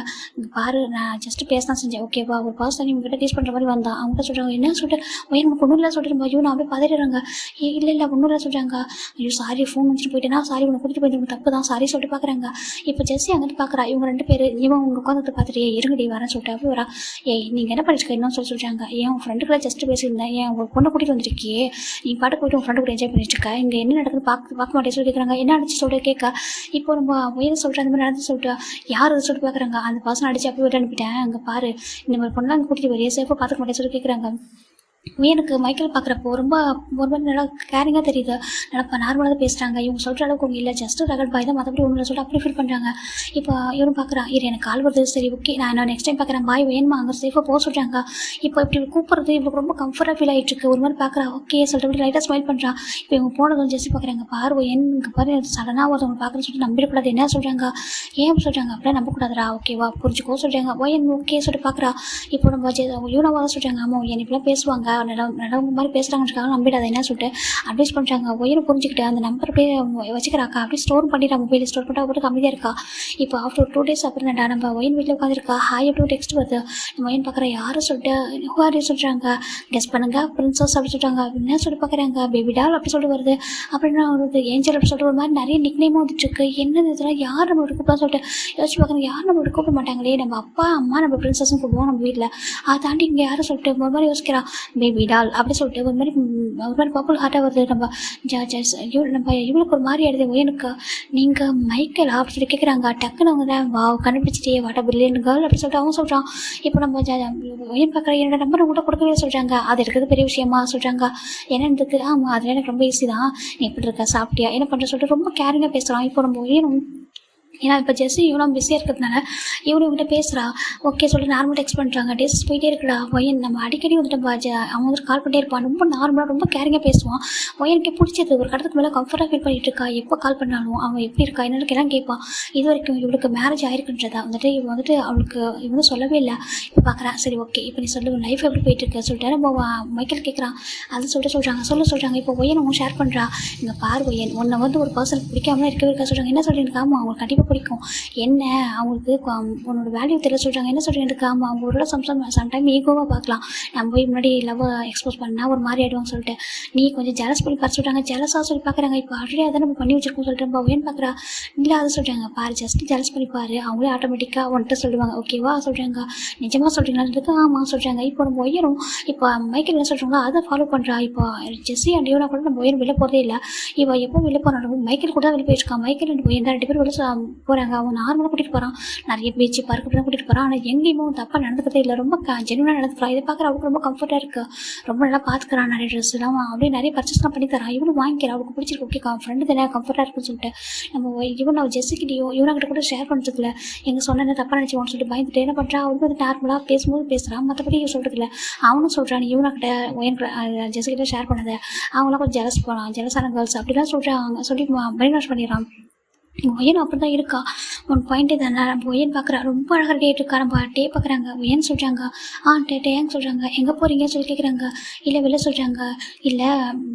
பாரு நான் ஜஸ்ட்டு பேச தான் செஞ்சேன் ஓகேவா. ஒரு பர்சன் இவங்ககிட்ட டீஸ் பண்ணுற மாதிரி வந்தான். அவங்ககிட்ட சொல்கிறாங்க என்ன சொல்லிட்டு ஒயன் நமக்கு ஒன்றும் இல்லை சொல்லிட்டு ஐயோ நான் அப்படியே பதறிடுறாங்க. இல்லை ஒன்றும் இல்லை சொல்கிறாங்க. ஐயோ சாரி ஃபோன் வச்சுட்டு போயிட்டேன்னா சாரி உன்னை கூட்டிட்டு போயிட்டு தப்பு தான் சாரி சொல்லிட்டு பார்க்குறாங்க. இப்போ ஜெஸ்ஸி அங்கிட்டு பார்க்குறா. இவங்க 2 பேர் இவன் உங்கள் உட்காந்துட்டு பார்த்துட்டு இருங்கடி வரேன்னு சொல்லிட்டு அப்படி வரா. நீங்கள் என்ன பண்ணிட்டு இன்னும் சொல்கிறாங்க. ஏன் உங்கள் ஃப்ரெண்டுக்குள்ள ஜஸ்ட்டு பேசியிருந்தேன் ஏன் உங்கள் பொண்ணை கூட்டிகிட்டு வந்துருக்கியே நீ பாட்டு போய்ட்டு உங்கள் ஃப்ரெண்டு கூட என்ஜாய் பண்ணிட்டு இருக்கா இங்கே என்ன நடக்குது பார்க்க மாட்டேன் சொல்லி கேட்குறாங்க. என்ன அடிச்சு சொல்லிட்டு கேட்க இப்போ நம்ம உயிரை சொல்கிறேன் அந்த மாதிரி நடந்து சொல்லிட்டு யார் அதை சொல்லிட்டு பார்க்குறாங்க. அந்த பர்சன் அடிச்சு அப்படி விட்டு அனுப்பிட்டேன் அங்கே பாரு இந்த மாதிரி பொண்ணெலாம் அங்கே கூட்டிகிட்டு வரையே சேஃபாக பார்த்துக்க மாட்டேன் சொல்லி கேட்குறாங்க. எனக்கு மைக்கேல் பார்க்குறப்போ ரொம்ப ஒரு மாதிரி நல்லா கேரிங்காக தெரியுது. நல்லா நார்மலாக தான் பேசுகிறாங்க. இவங்க சொல்கிற அளவுக்கு ஒன்று இல்லை ஜஸ்ட்டு ரகட் பாய் தான் மற்றபடி ஒன்றும் சொல்லிட்டு அப்படி ஃபீல் பண்ணுறாங்க. இப்போ இவரும் பார்க்குறான் எனக்கு கால் வருது சரி ஓகே நான் நெக்ஸ்ட் டைம் பார்க்குறேன் பாய் வேணுமா அங்கே சேஃபாக போக சொல்கிறாங்க. இப்போ இப்படி கூப்பிட்றது இவங்களுக்கு ரொம்ப கம்ஃபர்ட்டாக ஃபீல் ஆகிட்டு இருக்கு. ஒரு மாதிரி பார்க்குறா ஓகே சொல்லிட்டு அப்படி லைட்டாக ஸ்மைல் பண்ணுறான். இப்போ இவங்க போனதும் ஜெஸ்ஸி பார்க்குறாங்க பாரு இங்கே பாரு சடனாக ஒருத்தவங்க பார்க்குறேன்னு சொல்லிட்டு நம்பிடக்கூடாது என்ன சொல்கிறாங்க ஏன் அப்படி சொல்கிறாங்க அப்படியே நம்பக்கூடாதுரா ஓகேவா புரிஞ்சுக்கோ சொல்கிறாங்க. ஓகே சொல்லிட்டு பார்க்குறா. இப்போ நம்ம யூனாவாக தான் சொல்கிறாங்க ஆமாம் என் இப்படிலாம் பேசுவாங்க நடவங்க மாதிரி பேசுகிறாங்கன்றக்காக நம்பிடாத என்ன சொல்லிட்டு அட்வைஸ் பண்ணுறாங்க. ஒயனை புரிஞ்சுக்கிட்டு அந்த நம்பர் அப்படியே வச்சுக்கிறாக்கா அப்படியே ஸ்டோர் பண்ணிட்டா மொபைல் ஸ்டோர் பண்ணிட்டா அப்படி கம்மியாக இருக்கா. இப்போ ஆஃப்டர் 2 days அப்புறம் தான்டா நம்ம ஒயன் வீட்டில் உட்காந்துருக்கா ஹாய் அப்படி ஒரு டெக்ஸ்ட் வருது. நம்ம ஒயன் பார்க்குற யாரும் சொல்லிட்டு ஹூஆர் சொல்கிறாங்க கெஸ் பண்ணுங்க பிரின்சஸ் அப்படி சொல்கிறாங்க. என்ன சொல்லி பார்க்குறாங்க பேபி டால் அப்படி சொல்லிட்டு வருது. அப்படின்னா ஒரு ஏஞ்சல் அப்படி சொல்லிட்டு ஒரு மாதிரி நிறைய நிக்நேமும் வந்துட்டு இருக்கு. என்னது இதெல்லாம் யார் நம்ம கூப்பிடலாம் சொல்லிட்டு யோசிச்சு பார்க்குறாங்க. யாரும் நம்ம கூப்பிட மாட்டாங்களே நம்ம அப்பா அம்மா நம்ம பிரின்சஸும் கூப்பிடுவோம் நம்ம வீட்டில் அதை தாண்டி இங்கே யாரும் சொல்லிட்டு ஒரு மாதிரி யோசிக்கிறா பேபி டால் அப்படி சொல்லிட்டு ஒரு மாதிரி பர்பிள் ஹார்ட்டாக வருது. நம்ம இவளுக்கு ஒரு மாதிரி ஆயிடுது ஒயனுக்கு நீங்கள் மைக்கேல் அப்படி சொல்லி கேட்குறாங்க. டக்குன்னு அவங்க தான் வா கண்டுபிடிச்சிட்டே வாட்டா பிரில்லியன் கேர்ள் அப்படி சொல்லிட்டு அவங்க சொல்கிறான். இப்போ நம்ம ஒயன் பார்க்குற என்னோட நம்பரை கூட கொடுக்கவே சொல்கிறாங்க. அது இருக்கிறது பெரிய விஷயமா சொல்கிறாங்க. ஏன்னா இதுக்கு ஆமாம் அதில் எனக்கு ரொம்ப ஈஸி தான் நீ எப்படி இருக்க சாப்பிட்டியா என்ன பண்ணுற சொல்லிட்டு ரொம்ப கேரிங்காக பேசுகிறான். இப்போ நம்ம ஒயனும் ஏன்னா இப்போ ஜெஸ்ஸி இவ்வளோ பிஸியாக இருக்கிறதுனால இவங்ககிட்ட பேசுகிறா. ஓகே சொல்லிட்டு நார்மலாக டெக்ஸ்ட் பண்ணுறாங்க. டேஸ் போயிட்டே இருக்குடா ஒயன் நம்ம அடிக்கடி வந்துட்டு அவன் வந்துட்டு கால் பண்ணிட்டே இருப்பான். ரொம்ப நார்மலாக ரொம்ப கேரிங்காக பேசுவான். ஒயனுக்கு பிடிச்சது ஒரு கடத்துக்கு மேலே கம்ஃபர்ட்டாக ஃபீல் பண்ணிட்டு இருக்கா. எப்போ கால் பண்ணாலும் அவன் எப்படி இருக்கா என்னன்னு எல்லாம் கேட்பான். இது வரைக்கும் இவளுக்கு மேரேஜ் ஆயிருக்குன்றதா வந்துட்டு இவன் வந்துட்டு அவளுக்கு இவங்க சொல்லவே இல்லை. இப்போ பார்க்குறான் சரி ஓகே இப்போ நீ சொல்லு லைஃப் எப்படி போயிட்டு இருக்கு சொல்லிட்டு நம்ம மைக்கேல் கேட்குறான். அது சொல்கிறாங்க சொல்கிறாங்க. இப்போ ஒயன் அவங்க ஷேர் பண்ணுறா. இங்கே பார் ஒயன் உன்னை வந்து ஒரு பர்சன் பிடிக்காமலாம் இருக்கவே இருக்கா சொல்கிறாங்க. என்ன சொல்லிட்டு ஆமாம் அவங்களுக்கு கண்டிப்பாக பிடிக்கும் என்ன அவங்களுக்கு உன்னோட வேல்யூ தெரிய சொல்கிறாங்க. என்ன சொல்லிட்டு இருக்காம அவங்க ஒரு சம்டைம் ஈகோவாக பார்க்கலாம். நம்ம போய் முன்னாடி லவ் எக்ஸ்போஸ் பண்ணால் ஒரு மாதிரி ஆகிடுவாங்க சொல்லிட்டு நீ கொஞ்சம் ஜெலஸ் பண்ணி பார்த்து சொல்கிறாங்க. ஜெலஸாக சொல்லி பார்க்குறாங்க. இப்போ ஆல்ரெடி அதை நம்ம பண்ணி வச்சிருக்கோம் சொல்லிட்டு நம்ம ஒயன் பார்க்குறா. இல்லை அதை சொல்கிறாங்க பாரு ஜஸ்ட் ஜெலஸ் பண்ணி பாரு அவங்களே ஆட்டோமேட்டிக்காக வந்துட்டு சொல்லுவாங்க ஓகேவா சொல்கிறாங்க. நிஜமாக சொல்கிறீங்களான்றது ஆமாம் சொல்கிறாங்க. இப்போ நம்ம ஒயரும் இப்போ மைக்கேல் என்ன சொல்கிறாங்களோ அதை ஃபாலோ பண்ணுறா. இப்போ ஜெஸ்ஸி அண்ட் யூனா கூட நம்ம ஒயர் வெளில போகிறதே இல்லை. இப்போ எப்போ வெளில போனாலும் மைக்கேல் கூட வெளில போயிருக்கான். மைக்கேல் அண்ட் ஒயன் தான் 2 பேர் வெளில போகிறாங்க. அவன் நார்மலாக கூட்டிகிட்டு போகிறான். நிறைய பீச்சு பார்க்கு தான் கூட்டிகிட்டு போகிறான். ஆனால் எங்கேயுமே தப்பாக நடந்துக்கிறதே இல்லை. ரொம்ப ஜென்வனாக நடந்துக்கிறான். இதை பார்க்குற அவளுக்கு ரொம்ப கம்ஃபர்ட்டாக இருக்குது. ரொம்ப நல்லா பார்த்துக்கிறான். நிறைய ட்ரெஸ் எல்லாம் அப்படியே நிறைய பர்ச்சேஸ்லாம் பண்ணி தரான். இவனும் வாங்கிக்கிறான். அவளுக்கு பிடிச்சிருக்கு ஓகே ஃப்ரெண்டு தானே கம்ஃபர்ட்டாக இருக்குன்னு சொல்லிட்டு நம்ம இவன் அவள் ஜெஸ்ஸிக்கிட்டையோ இவனாக்கிட்ட கூட ஷேர் பண்ணுறதுல எங்கள் சொன்ன தப்பாக நினச்சிவோன்னு சொல்லிட்டு பயந்துட்டு என்ன பண்ணுறான். அவளுக்கு வந்து நார்மலாக பேசும்போது பேசுகிறான். மற்றபடி சொல்கிறதில்ல. அவனும் சொல்கிறான் இவனாக்கிட்ட ஜெஸ்ஸிக்கிட்ட ஷேர் பண்ணதை அவங்களாம் கொஞ்சம் ஜெலஸ் போகிறான். ஜெலஸான கேர்ள்ஸ் அப்படிலாம் சொல்கிறாங்க சொல்லி பிரெயின் வாஷ் பண்ணிடுறான். ஒயன் அப்படி தான் இருக்கா. ஒன் பாயிண்ட்டே தானே ஒயன் பார்க்குறா. ரொம்ப அழகாக டேட் இருக்கா. நம்ம டே பார்க்குறாங்க. ஒயன் சொல்கிறாங்க டேங்க சொல்கிறாங்க. எங்கே போகிறீங்கன்னு சொல்லி கேட்குறாங்க. இல்லை வெளில சொல்கிறாங்க. இல்லை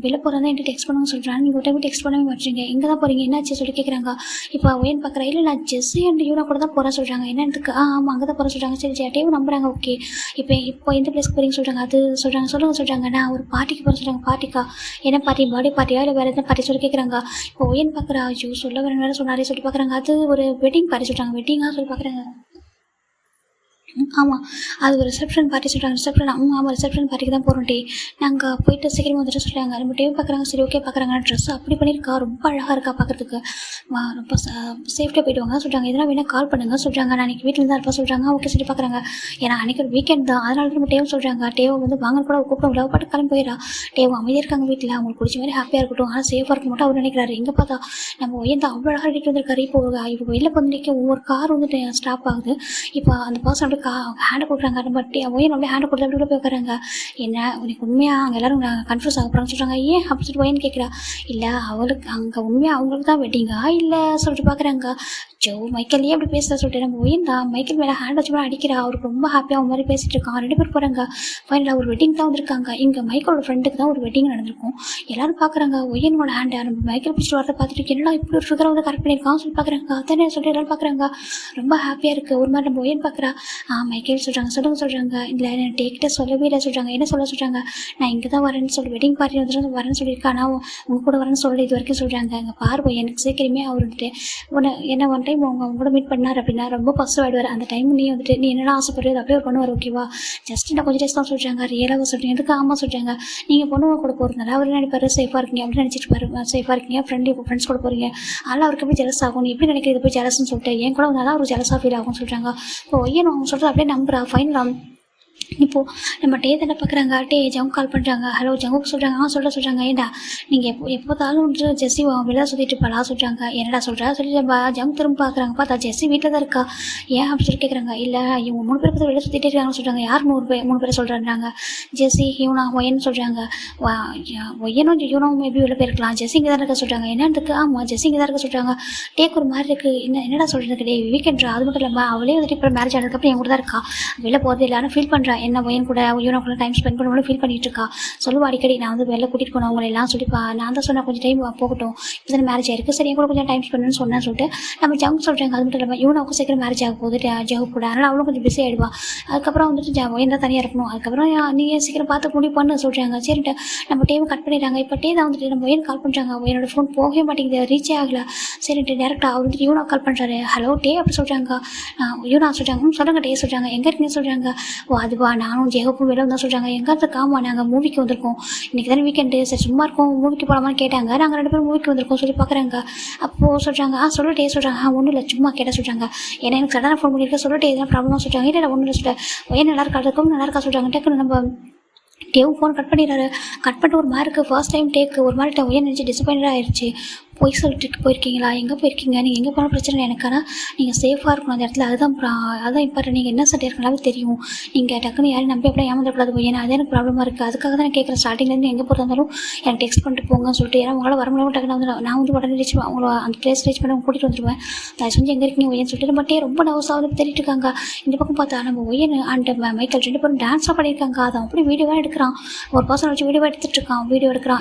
வெளில போகிறதா என்கிட்ட டெக்ஸ்ட் பண்ணுங்க சொல்கிறாங்க. நீங்கள் ஒரு டைம் டெக்ஸ்ட் பண்ணவே மாட்டீங்க. எங்கே தான் போகிறீங்க என்னாச்சு சொல்லி கேட்குறாங்க. இப்போ ஒயன் பார்க்குறா. இல்லை நான் ஜெஸ்ஸி அண்ட் யூனா கூட தான் போகிறேன் சொல்கிறாங்க. என்னத்துக்கு ஆமாம் அங்கே தான் போகிற சொல்கிறாங்க. சரி டேவும் நம்புறாங்க. ஓகே இப்போ எந்த பிளேஸ்க்கு போகிறீங்க சொல்கிறாங்க. அது சொல்கிறாங்க சொல்லுங்க. நான் ஒரு பார்ட்டிக்கு போகிற சொல்கிறாங்க. பார்ட்டிக்கா என்ன பார்ட்டி பர்த்டே பார்ட்டியா இல்லை வேறு எதாவது பார்ட்டி சொல்லி கேட்குறாங்க. இப்போ ஒயன் பார்க்குறா. ஐயோ சொல்ல வேறு சொன்னாரே சொல்லி பார்க்குறாங்க. அது ஒரு வெட்டிங் பார்ட்டி சொல்கிறாங்க. வெட்டிங்காக சொல்லி பார்க்குறாங்க. ஆமாம் அது ஒரு ரிசப்ஷன் பார்ட்டி சொல்கிறாங்க. ஆமாம் ரிசப்ஷன் பார்ட்டிக்கு தான் போகிறோம் டே நாங்கள் போயிட்டு சீக்கிரமாக வந்துட்டு சொல்கிறாங்க. நம்ம டே பார்க்குறாங்க. சரி ஓகே பார்க்குறாங்க. ட்ரெஸ் அப்படி பண்ணியிருக்கா. ரொம்ப அழகாக இருக்கா பார்க்குறதுக்கு. ரொம்ப சேஃப்டியாக போய்ட்டு வாங்க சொல்கிறாங்க. எதனா வேணால் கால் பண்ணுங்க சொல்கிறாங்க. நான் அன்றைக்கி வீட்டில் தான் இருப்பா சொல்கிறாங்க. ஓகே சொல்லி பார்க்குறாங்க. ஏன்னா அன்றைக்கி ஒரு வீக்கெண்ட் தான் அதனால நம்ம டேவும் சொல்கிறாங்க. டேவை வந்து வாங்க கூட கூப்பிட்டு லவ் பாட்டு கிளம்பி போயிடா. டேவும் அமைதியாக இருக்காங்க வீட்டில். அவங்களுக்கு பிடிச்ச மாதிரி ஹாப்பியாக இருக்கட்டும். ஆனால் சேஃபாக இருக்க மட்டும் அவர் நினைக்கிறாரு. எங்கே பார்த்தா நம்ம ஒயன் அவ்வளோ அழகாக ரெடிட்டு வந்திருக்காரு. இப்போ வெளில வந்துட்டு ஒவ்வொரு கார் வந்துட்டு ஸ்டாப் ஆகுது. இப்போ அந்த பர்சன் இருக்கா, அவங்க ஹேண்டை கொடுக்குறாங்க. நம்ம ஒயன் அப்படியே ஹேண்டை கொடுத்து அப்படி போய் உட்காராங்க. என்ன உனக்கு உண்மையாக அங்கே எல்லோரும் கன்ஃபியூஸ் ஆக போகிறான்னு சொல்கிறாங்க. ஏன் அப்படின்னு சொல்லிட்டு ஒயன் கேட்குறா. இல்லை அவளுக்கு அங்கே உண்மையாக அவங்களுக்கு தான் வெட்டிங்கா இல்லை சொல்லிட்டு பார்க்குறாங்க. மைக்கேல் ஏன் அப்படி பேசுகிறா சொல்லிட்டு நம்ம ஒயன் தான் மைக்கேல் மேலே ஹேண்ட் வச்சு மேலே அடிக்கிறா. அவருக்கு ரொம்ப ஹாப்பியாக அவங்க மாதிரி பேசிகிட்டு இருக்கான். 2 பேர் போகிறாங்க. ஃபைனலாக ஒரு வெட்டிங் தான் வந்திருக்காங்க. இங்கே மைக்கேலோட ஃப்ரெண்டுக்கு தான் ஒரு வெட்டிங் நடந்திருக்கும். எல்லாரும் பார்க்குறாங்க ஒயனோட ஹேண்டை நம்ம மைக்கேல் பிடிச்சிட்டு வரதை பார்த்துட்டு என்னடா இப்படி ஒரு ஃபிகரை வந்து கரெக்ட் பண்ணியிருக்கான்னு சொல்லி பார்க்குறாங்க. அதானே சொல்லிட்டு எல்லாரும் பார்க்குறாங்க. ரொம்ப ஹாப்பியாக இருக்குது. ஒரு மாதிரி நம்ம ஒயன் பார்க்குறா. மைக்கேல் சொல்கிறாங்க சொல்கிறாங்க. இல்லை நான் டேக்கிட்ட சொல்லவே இல்லை சொல்கிறாங்க. என்ன சொல்கிறாங்க, நான் இங்கே தான் வரேன்னு சொல்லி வெட்டிங் பார்ட்டி வந்துட்டு வரேன்னு சொல்லியிருக்கேன். ஆனால் உங்கள் கூட வரேன்னு சொல்லி இது வரைக்கும் சொல்கிறாங்க. இங்கே பாரு எனக்கு சீக்கிரமே அவர் வந்துட்டு என்ன ஒன் டைம் அவங்க கூட மீட் பண்ணார் அப்படின்னா ரொம்ப பஸ்ட் ஆகிடுவார். அந்த டைம் நீ வந்துட்டு நீ என்னென்ன ஆசைப்படுறது அப்படியே ஒரு பண்ணுவார். ஓகேவா, ஜஸ்ட் நான் கொஞ்சம் டேஸ் தான் சொல்கிறாங்க. ரியலாக சொல்கிறேன். எதுக்கு ஆமாம் சொல்கிறாங்க. நீங்கள் பொண்ணுங்க கூட போகிறதுனால அவர் நினைப்பாரு சேஃபாக இருக்கீங்க அப்படின்னு நினச்சிட்டு பாரு. சேஃபாக இருக்கீங்க ஃப்ரெண்ட்ஸ் கூட போகிறீங்க. அதெல்லாம் அவருக்கு எப்படி ஜெலஸ் ஆகும். நீ எப்படி நினைக்கிறது போய் ஜெலஸ்ன்னு சொல்லிட்டு என் கூட வந்தாலும் அவர் ஜெலஸாக ஃபீல் ஆகும்னு சொல்கிறாங்க. இப்போ ஏன் அவங்க சொல்கிறது அப்படியே நம்புறா. ஃபைனலாக இப்போது நம்ம தானே பார்க்குறாங்க. ஜங்கு கால் பண்ணுறாங்க. ஹலோ ஜங்குக்கு சொல்கிறாங்க. சொல்கிறாங்க. ஏண்டா நீங்கள் எப்போதாலும் வந்து ஜெஸ்ஸி வெளில சுற்றிட்டு இருப்பாளா சொல்கிறாங்க. என்னடா சொல்கிறா சொல்லிட்டு ஜங்கு திரும்ப பார்க்குறாங்க. பார்த்தா ஜெஸ்ஸி வீட்டில் தான் இருக்கா. ஏன் அப்படி சொல்லி கேட்குறாங்க. இல்லை இவங்க 3 பேர் பார்த்து வெளில சுற்றிட்டே இருக்காங்கன்னு சொல்கிறாங்க. யார் 3 பேர் சொல்கிறாங்க. ஜெஸ்ஸி யூனா ஒயன்னு சொல்கிறாங்க. ஒய்யனும் யூனாவும் எப்படி வெளில போயிருக்கலாம். ஜெஸ்ஸி இங்கே தான் இருக்க சொல்கிறாங்க. என்னதுக்கு ஆமாம் ஜெஸ்ஸி இங்கே தான் இருக்க சொல்கிறாங்க. ஒரு மாதிரி இருக்குது. என்னடா சொல்கிறது வீக்கெண்ட்ரா. அது மட்டும் இல்லாமல் அவளே வந்துட்டு இப்போ மேரேஜ் ஆனதுக்கப்புறம் என் கூட தான் இருக்கா. வெளில போகிறது இல்லைன்னு ஃபீல் பண்ணுறா. என்ன ஒயன் கூட யூனோக்குள்ள டைம் ஸ்பெண்ட் பண்ணணும் ஃபீல் பண்ணிட்டு இருக்கா. சொல்லுவா அடிக்கடி நான் வந்து வெளில கூட்டிகிட்டு போனேன் அவங்களை எல்லாம் சொல்லிப்பா. நான் தான் சொன்னேன் கொஞ்சம் டைம் போகட்டும், இப்போ மேரேஜ் ஆயிருக்கு, சரி என் கூட கொஞ்சம் டைம் ஸ்பெண்ட் சொன்னேன்னு சொல்லிட்டு நம்ம ஜங்கு சொல்கிறாங்க. அது மட்டும் இல்லாமல் யூனோவுக்கும் சீக்கிரம் மேரேஜ் ஆக போகுது ஜங்கு கூட. அதனால் அவளும் கொஞ்சம் பிஸி ஆகிடுவா. அதுக்கப்புறம் வந்துட்டு ஒயன் தான் தனியாக இருக்கணும். அதுக்கப்புறம் நீ சீக்கிரம் பார்த்து முடிவு பண்ணு சொல்கிறாங்க. சரிட்டு நம்ம டேவை கட் பண்ணிடுறாங்க. இப்போ தான் வந்துட்டு நம்ம ஒயன் கால் பண்ணுறாங்க. ஒயனோட ஃபோன் போகவே மாட்டேங்குது, ரீச்சே ஆகலை. சரிட்டு டேரெக்டாக அவர் வந்துட்டு யூனோ கால் பண்ணுறாரு. ஹலோ அப்படி சொல்கிறாங்க. யூனா சொல்கிறாங்க. சொல்லுங்க சொல்கிறாங்க. எங்கே இருக்கீங்கன்னு சொல்கிறாங்க. அதுவா நானும் ஜெகப்பும் வெளில தான் சொல்கிறாங்க. எங்கே இருக்காமா நாங்கள் மூவிக்கு வந்திருக்கோம். இன்றைக்கி தானே வீக்கெண்டு, சரி சும்மா இருக்கோம் மூவிக்கு போகலாமான்னு கேட்டாங்க. நாங்கள் 2 பேரும் மூவிக்கு வந்திருக்கோம் சொல்லி பார்க்குறாங்க. அப்போது சொல்கிறாங்க சொல்லிட்டே சொல்கிறாங்க. ஒன்றும் இல்லை சும்மா கேட்டால் சொல்கிறாங்க. ஏன்னா எனக்கு சடனாக ஃபோன் பண்ணியிருக்கேன் சொல்லிட்டு எதுனா ப்ராப்ளமாக சொல்கிறாங்க. இல்லை ஒன்றும் இல்லை சொல்லிட்டு ஏன் நல்லா இருக்கா இருக்கும் நல்லா இருக்கா சொல்கிறாங்க. டக்குன்னு நம்ம ஃபோன் கட் பண்ணிடுறாரு. கட் பண்ணிட்டு ஒரு மாதிரி இருக்குது. ஃபர்ஸ்ட் டைம் ஒரு மாதிரி ஒயன் நினச்சி டிசப்பாயின்டாக ஆயிடுச்சு. போய் சொல்லிட்டு போயிருக்கீங்களா, எங்கே போயிருக்கீங்க, நீங்கள் எங்கே போன பிரச்சனை எனக்கு, ஆனால் நீங்கள் சேஃபாக இருக்கணும் அந்த இடத்துல. அதுதான் இப்போ நீங்கள் என்ன சட்டை இருக்கனாலும் தெரியும். நீங்கள் டக்குன்னு யாரையும் நம்பி அப்படியே ஏமாந்துடக்கூடாது. ஏன்னா அது எனக்கு ப்ராப்ளமாக இருக்குது. அதுக்காக தான் நான் கேட்குறேன். ஸ்டார்டிங்லேருந்து எங்கே போகிறதாலும் எனக்கு டெக்ஸ்ட் பண்ணிட்டு போங்கன்னு சொல்லிட்டு. ஏன்னா உங்களால் வர முடியாமல் டக்குன்னு வந்து நான் வந்து உடனே அவங்கள அந்த பிளேஸ் ரீச் பண்ணி கூட்டிகிட்டு வந்துடுவேன். அதை செஞ்சு எங்கே இருக்கீங்க ஒய்யன்னு சொல்லிட்டு பட்டே ரொம்ப நர்வஸாக தெரிவிட்டு இருக்காங்க. இந்த பக்கம் பார்த்தா நம்ம ஒய்யன் அண்ட் மைக்கேல் 2 பேரும் டான்ஸாக பண்ணியிருக்காங்க. அதை அப்படி வீடியோவாக எடுக்கிறான். ஒரு பர்சன் வச்சு வீடியோவாக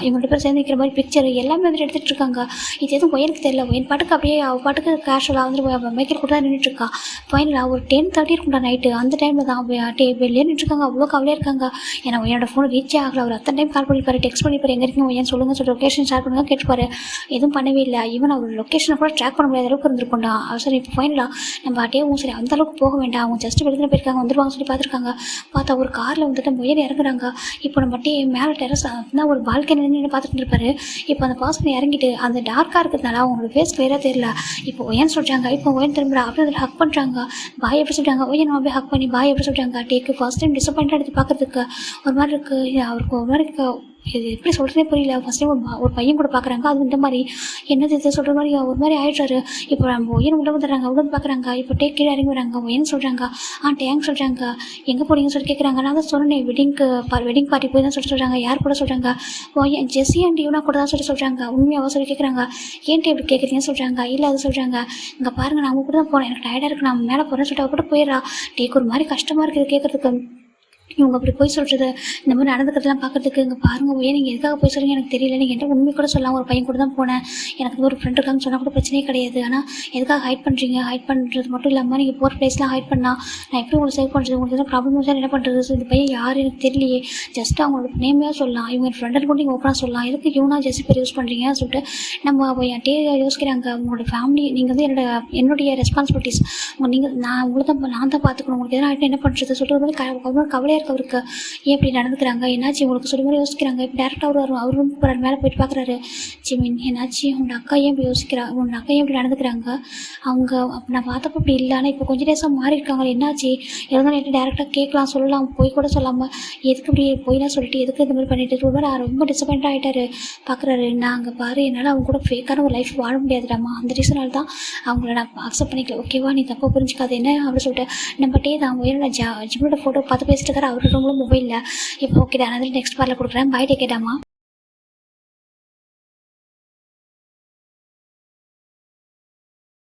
இவங்க 2 பேர் சேர்ந்து இருக்கிற மாதிரி பிக்சர் எல்லாமே வந்துட்டு எடுத்துகிட்டு இருக்காங்க. இது எதுவும் ஒயனுக்கு தெரியல. ஒயன் பாட்டுக்கு அப்படியே அவள் பாட்டுக்கு கேஷுவலாக வந்து மைக்கேல் கூட தான் நின்றுட்டுருக்கா. ஃபைனலாக ஒரு 10:30 இருக்கும்டா நைட்டு. அந்த டைமில் தான் வெளியே நின்றுருக்காங்க. அவ்வளோ கவலையாக இருக்காங்க. ஏன்னா என்னோட ஃபோன் ரீச்சே ஆகலை. அவர் அத்தனை டைம் கால் பண்ணிப்பாரு, டெக்ஸ்ட் பண்ணிப்பாரு, எங்கே இருக்கீங்க ஒயன் சொல்லுங்கள் சொல்லிட்டு லொக்கேஷன் ஷேர் பண்ணுங்க கேட்டுப்பாரு. எதுவும் பண்ணவே இல்லை. ஈவன் அவர் லொக்கேஷனை கூட ட்ராக் பண்ண முடியாத அளவுக்கு இருந்திருக்கோண்டா. சரி இப்போ ஃபைனலாக நம்ம சரி அந்த அளவுக்கு போக வேண்டாம், அவங்க ஜஸ்ட் வெளியில் போயிருக்காங்க வந்துருவாங்க சொல்லி பார்த்துருக்காங்க. பார்த்தா ஒரு காரில் வந்துட்டு ஒயன் இறங்குறாங்க. இப்போ நம்ம மேலே டெரஸ் தான் ஒரு பால்கனி நின்று பார்த்துட்டு இருப்பாரு. இப்போ அந்த பர்சன் இறங்கிட்டு அந்த டார்க்காக இருக்கிறதுனால அவங்களோட ஃபேஸ் கிளியராக தெரியல. இப்போ ஒயன் சொல்கிறாங்க. இப்போ ஒயன் திரும்புறா. அப்படி அதில் ஹக் பண்ணுறாங்க. பாய் எப்படி சொல்கிறாங்க. ஒயன் நம்ம போய் ஹக் பண்ணி பாய் எப்படி சொல்கிறாங்க. ஃபர்ஸ்ட் டைம் டிசப்பாயிண்டாக எடுத்து பார்க்குறதுக்கு ஒரு மாதிரி இருக்குது. அவருக்கு ஒரு மாதிரி இது எப்படி சொல்கிறதே புரியல. ஃபஸ்ட் டைம் ஒரு பையன் கூட பார்க்குறாங்க. அது இந்த மாதிரி என்னது இது சொல்கிற மாதிரி ஒரு மாதிரி ஆகிடுறாரு. இப்போ நம்ம ஒயன் உள்ள வந்துடுறாங்க. உள்ள பார்க்குறாங்க. இப்போ கீழே இறங்கி வராங்க. ஒயன் சொல்கிறாங்க. டேங்க் சொல்கிறாங்க. எங்கே போறீங்கன்னு சொல்லி கேட்குறாங்க. நான் தான் சொன்னேன் வெட்டிங் பார்ட்டி போய் தான் சொல்கிறாங்க. யார் கூட சொல்கிறாங்க. ஜெஸ்ஸி அண்ட் யூனா கூட தான் சொல்கிறாங்க. உண்மையாக சொல்லி கேட்குறாங்க. ஏன்ட்டு எப்படி கேட்குறீங்கன்னு சொல்கிறாங்க. இல்லை அது சொல்கிறாங்க. இங்கே பாருங்கள் நான் அவங்க கூட தான் போனேன், எனக்கு டயர்டாக இருக்குது, நான் மேலே போகிறேன்னு சொல்லிட்டு அவ கூட போயிடுறா. ஒரு மாதிரி கஷ்டமாக இருக்குது கேட்குறதுக்கு. இவங்க அப்படி போய் சொல்கிறது இந்த மாதிரி நடந்துக்கிறதுலாம் பார்க்குறதுக்கு. இங்கே பாருங்கள் ஏன் நீங்கள் எதுக்காக போய் சொல்கிறீங்க எனக்கு தெரியல. நீங்கள் என்கிட்ட உண்மை கூட சொல்லலாம். ஒரு பையன் கூட தான் போனேன், எனக்கு ஒரு ஃப்ரெண்ட் இருக்கான்னு சொன்னால் கூட பிரச்சனையே கிடையாது. ஆனால் எதுக்காக ஹைட் பண்ணுறீங்க. ஹைட் பண்ணுறது மட்டும் இல்லாமல் நீங்கள் போகிற ப்ளேஸ்லாம் ஹைட் பண்ணால் நான் எப்படி உங்களுக்கு சேவ் பண்ணுறது, உங்களுக்கு எதாவது ப்ராப்ளம் சார் என்ன பண்ணுறது. இந்த பையன் யார் எனக்கு தெரியலையே, ஜஸ்ட் அவங்களோட நேமையாக சொல்லலாம். இவங்க என் ஃப்ரெண்டை கூட நீங்கள் ஓப்பனாக சொல்லலாம். எதுக்கு யூனா ஜெஸ்ஸி பேர் யூஸ் பண்ணுறீங்கன்னு சொல்லிட்டு நம்ம என்கிட்டே யோசிக்கிறாங்க. உங்களோட ஃபேமிலி நீங்கள் வந்து என்னுடைய ரெஸ்பான்சிபிலிட்டிஸ் நான் தான் பார்த்துக்கணும். உங்களுக்கு எதனா ஆகிட்டு என்ன பண்ணுறது சொல்லிட்டு ஒரு மாதிரி கவலையாக இருக்குது அவருக்கு. ஏன் இப்படி நடந்துக்கிறாங்க, என்னாச்சு உங்களுக்கு சொல்லி மாதிரி யோசிக்கிறாங்க. இப்போ டேரெக்டாக அவர் ரூம் போகிறாரு, மேலே போயிட்டு பார்க்குறாரு. ஜிமின் என்னாச்சு, உன்னோட அக்கா ஏன் இப்படி யோசிக்கிறா, உன்னோட அக்கா ஏன் இப்படி நடந்துக்கிறாங்க, அவங்க நான் பார்த்தப்போ இப்படி இல்லை, ஆனால் இப்போ கொஞ்சம் டேஸாக மாறி இருக்காங்க, என்னாச்சு இருந்தாலும் நேற்று டேரெக்டாக கேட்கலாம் சொல்லலாம், போய் கூட சொல்லாமல் எதுக்கு இப்படி போய்லாம் சொல்லிட்டு எதுக்கு இந்த மாதிரி பண்ணிட்டு ஒரு மாதிரி ரொம்ப டிசப்பாயிண்ட் ஆகிட்டாரு. பார்க்குறாரு, நான் அங்கே பாரு என்னால் அவங்க கூட ஃபேக்கான ஒரு லைஃப் வாழ முடியாதுடாமா, அந்த ரீசனால் தான் அவங்கள நான் அக்செப்ட் பண்ணிக்கல, ஓகேவா, நீ தப்பாக புரிஞ்சிக்காது என்ன அப்படின்னு சொல்லிட்டு நம்மகிட்டே தான் நான் ஜிம்மோட ஃபோட்டோ பார்த்து பேசிட்டு இருக்காரு. அவர் ரூமில் மொபைலில். இப்போ ஓகேடா, நான் நெக்ஸ்ட் பார்ல கொடுக்குறேன், பை டேக்கேடாமா.